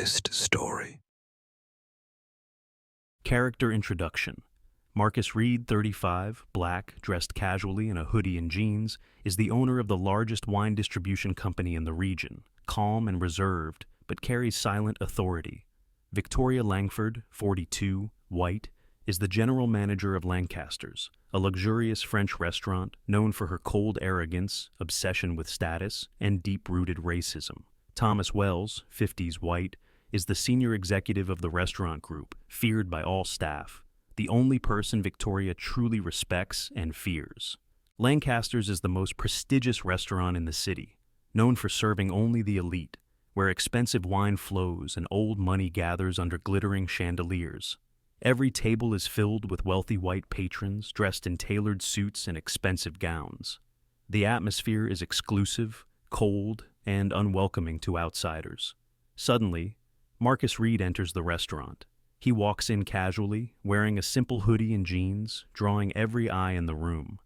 honest story. Character introduction. Marcus Reed, 35, black, dressed casually in a hoodie and jeans, is the owner of the largest wine distribution company in the region, calm and reserved, but carries silent authority. Victoria Langford, 42, white, is the general manager of Lancaster's, a luxurious French restaurant known for her cold arrogance, obsession with status, and deep-rooted racism. Thomas Wells, 50s white, is the senior executive of the restaurant group, feared by all staff, the only person Victoria truly respects and fears. Lancaster's is the most prestigious restaurant in the city, known for serving only the elite, where expensive wine flows and old money gathers under glittering chandeliers. Every table is filled with wealthy white patrons dressed in tailored suits and expensive gowns. The atmosphere is exclusive, cold, and unwelcoming to outsiders. Suddenly, Marcus Reed enters the restaurant. He walks in casually, wearing a simple hoodie and jeans, drawing every eye in the room.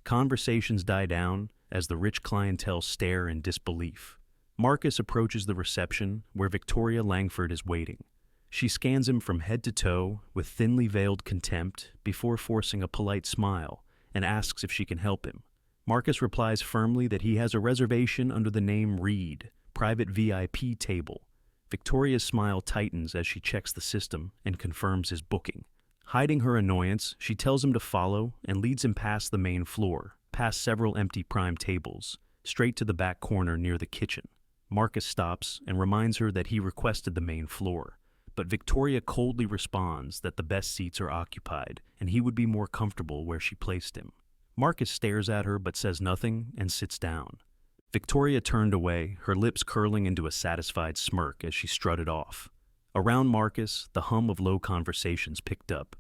Conversations die down as the rich clientele stare in disbelief. Marcus approaches the reception, where Victoria Langford is waiting. She scans him from head to toe with thinly veiled contempt before forcing a polite smile and asks if she can help him. Marcus replies firmly that he has a reservation under the name Reed, private VIP table. Victoria's smile tightens as she checks the system and confirms his booking. Hiding her annoyance, she tells him to follow and leads him past the main floor, past several empty prime tables, straight to the back corner near the kitchen. Marcus stops and reminds her that he requested the main floor, but Victoria coldly responds that the best seats are occupied and he would be more comfortable where she placed him. Marcus stares at her but says nothing and sits down. Victoria turned away, her lips curling into a satisfied smirk as she strutted off. Around Marcus, the hum of low conversations picked up.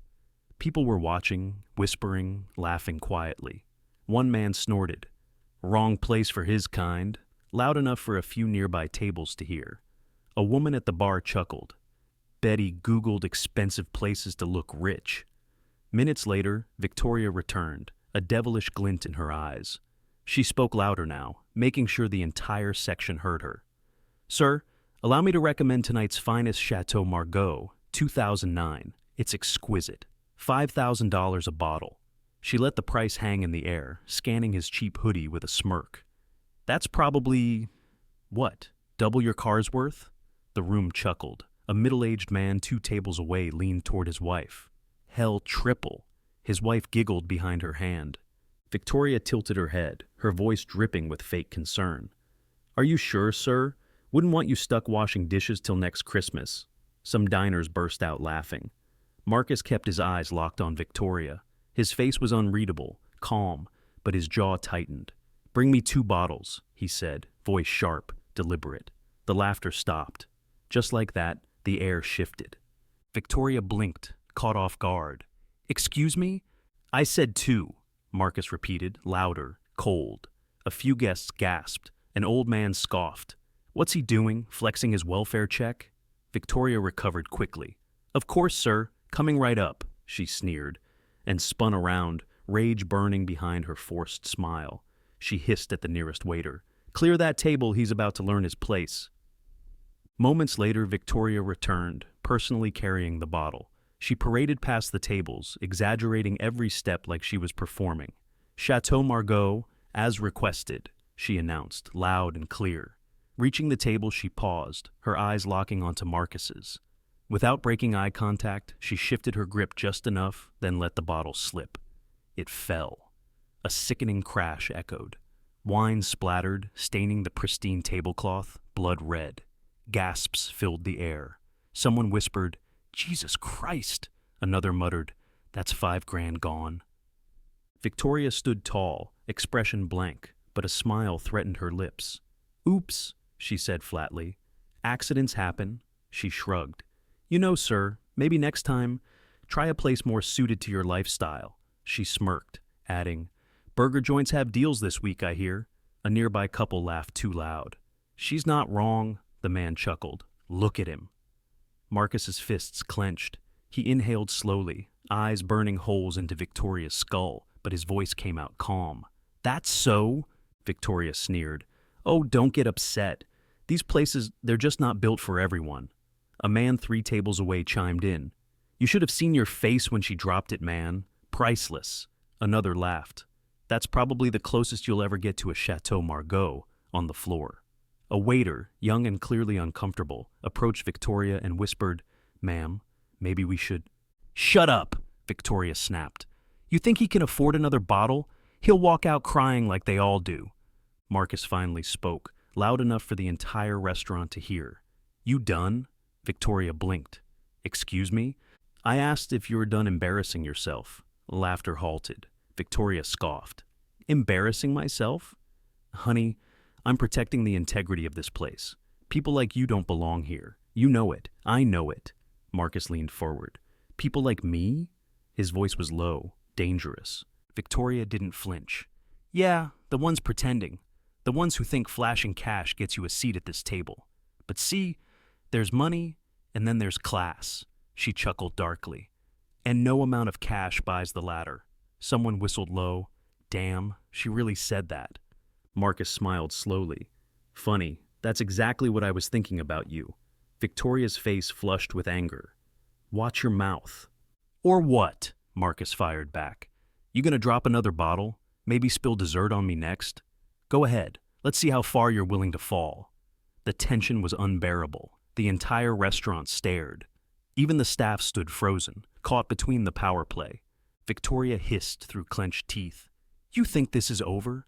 People were watching, whispering, laughing quietly. One man snorted, "Wrong place for his kind," loud enough for a few nearby tables to hear. A woman at the bar chuckled. Betty Googled expensive places to look rich. Minutes later, Victoria returned, a devilish glint in her eyes. She spoke louder now, making sure the entire section heard her. "Sir, allow me to recommend tonight's finest Chateau Margaux, 2009. It's exquisite. $5,000 a bottle." She let the price hang in the air, scanning his cheap hoodie with a smirk. "That's probably, what, double your car's worth?" The room chuckled. A middle-aged man 2 tables away leaned toward his wife. "Hell, triple." His wife giggled behind her hand. Victoria tilted her head, her voice dripping with fake concern. "Are you sure, sir? Wouldn't want you stuck washing dishes till next Christmas." Some diners burst out laughing. Marcus kept his eyes locked on Victoria. His face was unreadable, calm, but his jaw tightened. "Bring me 2 bottles," he said, voice sharp, deliberate. The laughter stopped. Just like that, the air shifted. Victoria blinked, caught off guard. "Excuse me?" "I said 2. Marcus repeated, louder, cold. A few guests gasped. An old man scoffed. "What's he doing, flexing his welfare check?" Victoria recovered quickly. "Of course, sir. Coming right up," she sneered, and spun around, rage burning behind her forced smile. She hissed at the nearest waiter. "Clear that table, he's about to learn his place." Moments later, Victoria returned, personally carrying the bottle. She paraded past the tables, exaggerating every step like she was performing. "Chateau Margaux, as requested," she announced, loud and clear. Reaching the table, she paused, her eyes locking onto Marcus's. Without breaking eye contact, she shifted her grip just enough, then let the bottle slip. It fell. A sickening crash echoed. Wine splattered, staining the pristine tablecloth, blood red. Gasps filled the air. Someone whispered, "Jesus Christ!" Another muttered, "That's $5,000 gone." Victoria stood tall, expression blank, but a smile threatened her lips. "Oops," she said flatly. "Accidents happen." She shrugged. "You know, sir, maybe next time, try a place more suited to your lifestyle." She smirked, adding, "Burger joints have deals this week, I hear." A nearby couple laughed too loud. "She's not wrong," the man chuckled. "Look at him." Marcus's fists clenched. He inhaled slowly, eyes burning holes into Victoria's skull, but his voice came out calm. "That's so?" Victoria sneered. "Oh, don't get upset. These places, they're just not built for everyone." A man 3 tables away chimed in. You should have seen your face when she dropped it, man. Priceless. Another laughed. That's probably the closest you'll ever get to a Chateau Margaux on the floor. A waiter, young and clearly uncomfortable, approached Victoria and whispered, Ma'am, maybe we should... Shut up, Victoria snapped. You think he can afford another bottle? He'll walk out crying like they all do. Marcus finally spoke, loud enough for the entire restaurant to hear. You done? Victoria blinked. Excuse me? I asked if you were done embarrassing yourself. Laughter halted. Victoria scoffed. Embarrassing myself? Honey, I'm protecting the integrity of this place. People like you don't belong here. You know it. I know it. Marcus leaned forward. People like me? His voice was low, dangerous. Victoria didn't flinch. Yeah, the ones pretending. The ones who think flashing cash gets you a seat at this table. But see, there's money, and then there's class. She chuckled darkly. And no amount of cash buys the latter. Someone whistled low. Damn, she really said that. Marcus smiled slowly. Funny, that's exactly what I was thinking about you. Victoria's face flushed with anger. Watch your mouth. Or what? Marcus fired back. You gonna drop another bottle? Maybe spill dessert on me next? Go ahead. Let's see how far you're willing to fall. The tension was unbearable. The entire restaurant stared. Even the staff stood frozen, caught between the power play. Victoria hissed through clenched teeth. You think this is over?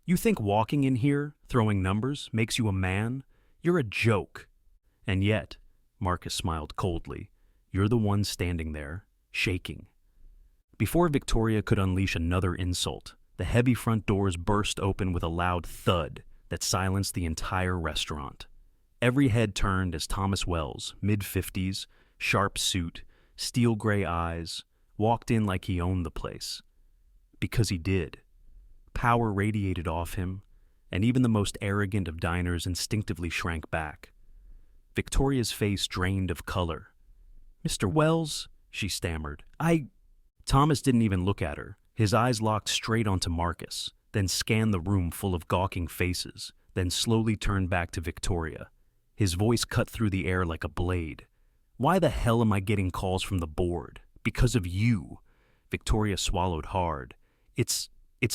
You think walking in here, throwing numbers, makes you a man? You're a joke. And yet, Marcus smiled coldly, you're the one standing there, shaking. Before Victoria could unleash another insult, the heavy front doors burst open with a loud thud that silenced the entire restaurant. Every head turned as Thomas Wells, mid-50s, sharp suit, steel gray eyes, walked in like he owned the place. Because he did. Power radiated off him, and even the most arrogant of diners instinctively shrank back. Victoria's face drained of color. Mr. Wells, she stammered. Thomas didn't even look at her. His eyes locked straight onto Marcus, then scanned the room full of gawking faces, then slowly turned back to Victoria. His voice cut through the air like a blade. Why the hell am I getting calls from the board? Because of you. Victoria swallowed hard. It's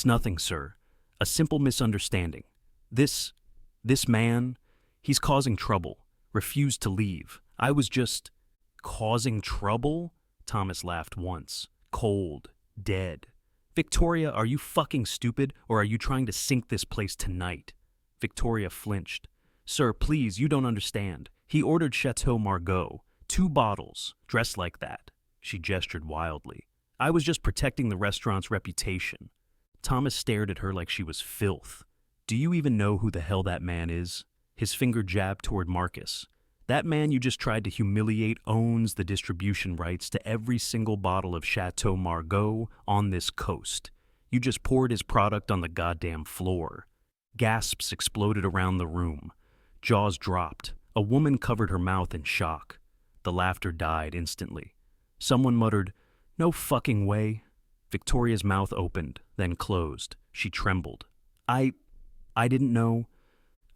nothing, sir. A simple misunderstanding. This man, he's causing trouble. Refused to leave. I was just... Causing trouble? Thomas laughed once. Cold. Dead. Victoria, are you fucking stupid, or are you trying to sink this place tonight? Victoria flinched. Sir, please, you don't understand. He ordered Chateau Margaux. 2 bottles, dressed like that. She gestured wildly. I was just protecting the restaurant's reputation. Thomas stared at her like she was filth. Do you even know who the hell that man is? His finger jabbed toward Marcus. That man you just tried to humiliate owns the distribution rights to every single bottle of Chateau Margaux on this coast. You just poured his product on the goddamn floor. Gasps exploded around the room. Jaws dropped. A woman covered her mouth in shock. The laughter died instantly. Someone muttered, No fucking way. Victoria's mouth opened, then closed. She trembled. I didn't know.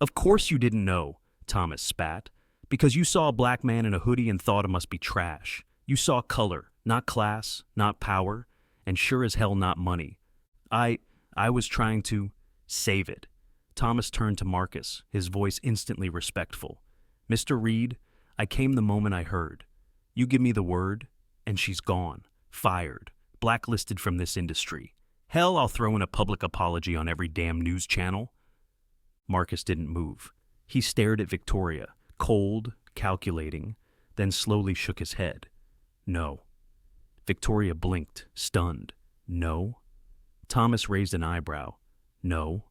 Of course you didn't know, Thomas spat. Because you saw a black man in a hoodie and thought it must be trash. You saw color, not class, not power, and sure as hell not money. I was trying to save it. Thomas turned to Marcus, his voice instantly respectful. Mr. Reed, I came the moment I heard. You give me the word, and she's gone, fired, blacklisted from this industry. Hell, I'll throw in a public apology on every damn news channel. Marcus didn't move. He stared at Victoria, cold, calculating, then slowly shook his head. No. Victoria blinked, stunned. No. Thomas raised an eyebrow. No.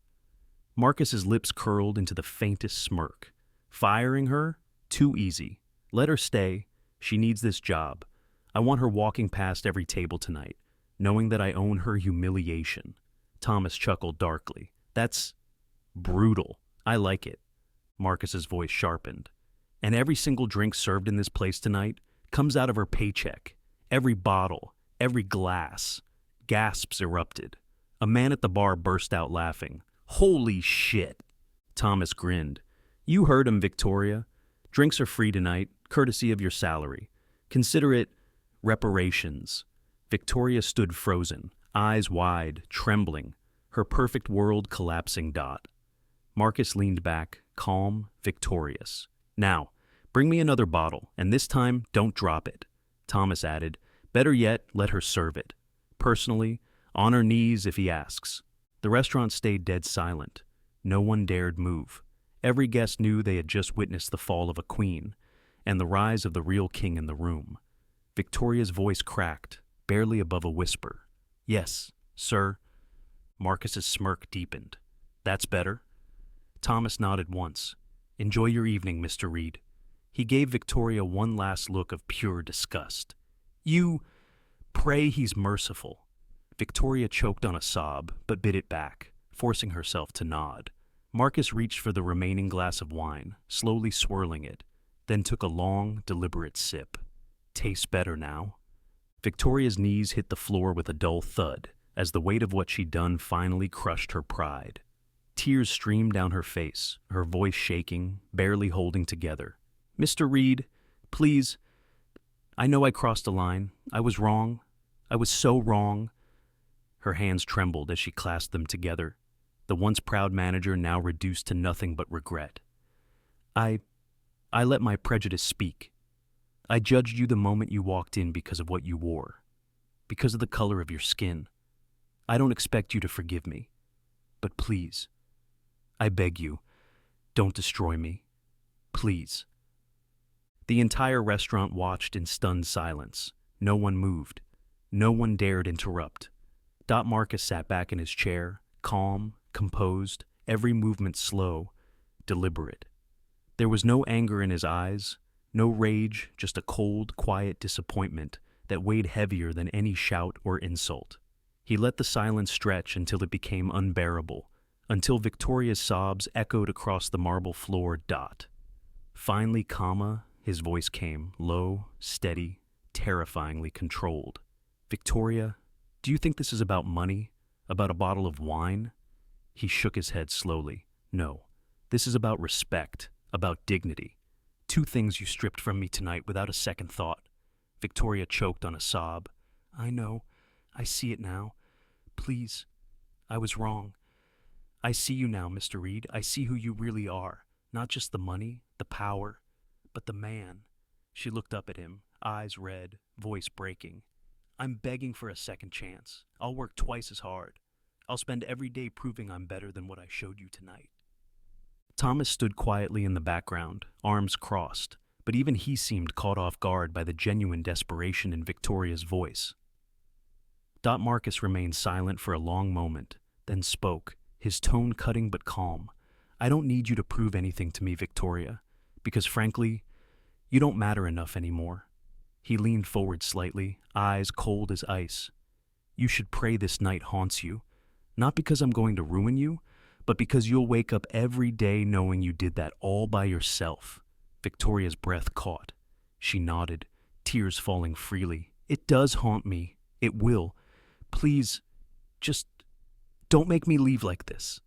Marcus's lips curled into the faintest smirk. Firing her? Too easy. Let her stay. She needs this job. I want her walking past every table tonight, knowing that I own her humiliation. Thomas chuckled darkly. That's brutal. I like it. Marcus's voice sharpened. And every single drink served in this place tonight comes out of her paycheck. Every bottle, every glass. Gasps erupted. A man at the bar burst out laughing. Holy shit! Thomas grinned. You heard him, Victoria. Drinks are free tonight, courtesy of your salary. Consider it reparations. Victoria stood frozen, eyes wide, trembling, her perfect world collapsing. Marcus leaned back, calm, victorious. Now, bring me another bottle, and this time, don't drop it. Thomas added, better yet, let her serve it. Personally, on her knees if he asks. The restaurant stayed dead silent. No one dared move. Every guest knew they had just witnessed the fall of a queen, and the rise of the real king in the room. Victoria's voice cracked, barely above a whisper. Yes, sir. Marcus's smirk deepened. That's better. Thomas nodded once. Enjoy your evening, Mr. Reed. He gave Victoria one last look of pure disgust. You pray he's merciful. Victoria choked on a sob, but bit it back, forcing herself to nod. Marcus reached for the remaining glass of wine, slowly swirling it, then took a long, deliberate sip. Tastes better now. Victoria's knees hit the floor with a dull thud, as the weight of what she'd done finally crushed her pride. Tears streamed down her face, her voice shaking, barely holding together. Mr. Reed, please. I know I crossed a line. I was wrong. I was so wrong. Her hands trembled as she clasped them together, the once proud manager now reduced to nothing but regret. I let my prejudice speak. I judged you the moment you walked in because of what you wore, because of the color of your skin. I don't expect you to forgive me, but please, I beg you, don't destroy me. Please. The entire restaurant watched in stunned silence. No one moved. No one dared interrupt. Marcus sat back in his chair, calm, composed, every movement slow, deliberate. There was no anger in his eyes, no rage, just a cold, quiet disappointment that weighed heavier than any shout or insult. He let the silence stretch until it became unbearable, until Victoria's sobs echoed across the marble floor. Finally, his voice came, low, steady, terrifyingly controlled. Victoria, do you think this is about money? About a bottle of wine? He shook his head slowly. No, this is about respect, about dignity. Two things you stripped from me tonight without a second thought. Victoria choked on a sob. I know. I see it now. Please. I was wrong. I see you now, Mr. Reed. I see who you really are. Not just the money, the power, but the man. She looked up at him, eyes red, voice breaking. I'm begging for a second chance. I'll work twice as hard. I'll spend every day proving I'm better than what I showed you tonight. Thomas stood quietly in the background, arms crossed, but even he seemed caught off guard by the genuine desperation in Victoria's voice. Marcus remained silent for a long moment, then spoke, his tone cutting but calm. I don't need you to prove anything to me, Victoria, because frankly, you don't matter enough anymore. He leaned forward slightly, eyes cold as ice. You should pray this night haunts you, not because I'm going to ruin you, but because you'll wake up every day knowing you did that all by yourself. Victoria's breath caught. She nodded, tears falling freely. It does haunt me. It will. Please, just don't make me leave like this.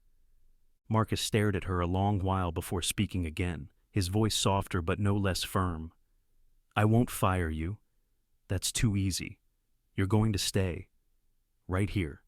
Marcus stared at her a long while before speaking again, his voice softer but no less firm. I won't fire you. That's too easy. You're going to stay. Right here.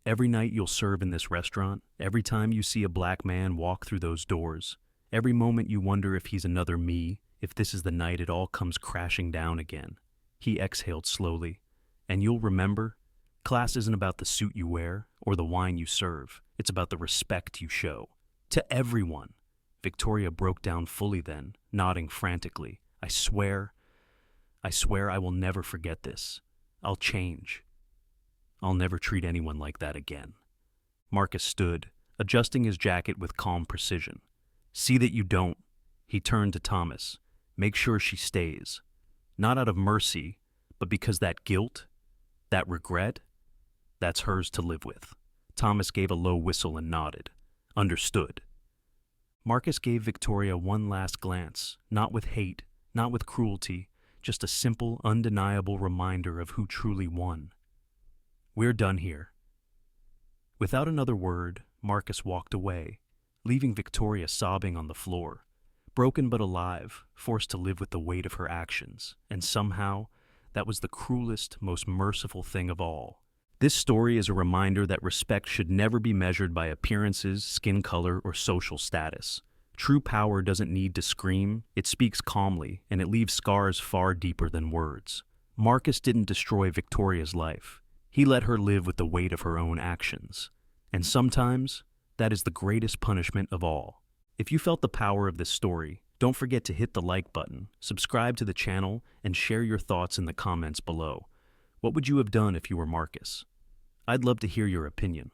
Every night you'll serve in this restaurant, every time you see a black man walk through those doors, every moment you wonder if he's another me, if this is the night it all comes crashing down again. He exhaled slowly. And you'll remember, class isn't about the suit you wear or the wine you serve. It's about the respect you show. To everyone. Victoria broke down fully then, nodding frantically. I swear I will never forget this. I'll change. I'll never treat anyone like that again. Marcus stood, adjusting his jacket with calm precision. See that you don't. He turned to Thomas. Make sure she stays. Not out of mercy, but because that guilt, that regret, that's hers to live with. Thomas gave a low whistle and nodded. Understood. Marcus gave Victoria one last glance, not with hate, not with cruelty, just a simple, undeniable reminder of who truly won. We're done here. Without another word, Marcus walked away, leaving Victoria sobbing on the floor. broken but alive, forced to live with the weight of her actions, and somehow, that was the cruelest, most merciful thing of all. This story is a reminder that respect should never be measured by appearances, skin color, or social status. True power doesn't need to scream, it speaks calmly, and it leaves scars far deeper than words. Marcus didn't destroy Victoria's life. He let her live with the weight of her own actions. And sometimes, that is the greatest punishment of all. If you felt the power of this story, don't forget to hit the like button, subscribe to the channel, and share your thoughts in the comments below. What would you have done if you were Marcus? I'd love to hear your opinion.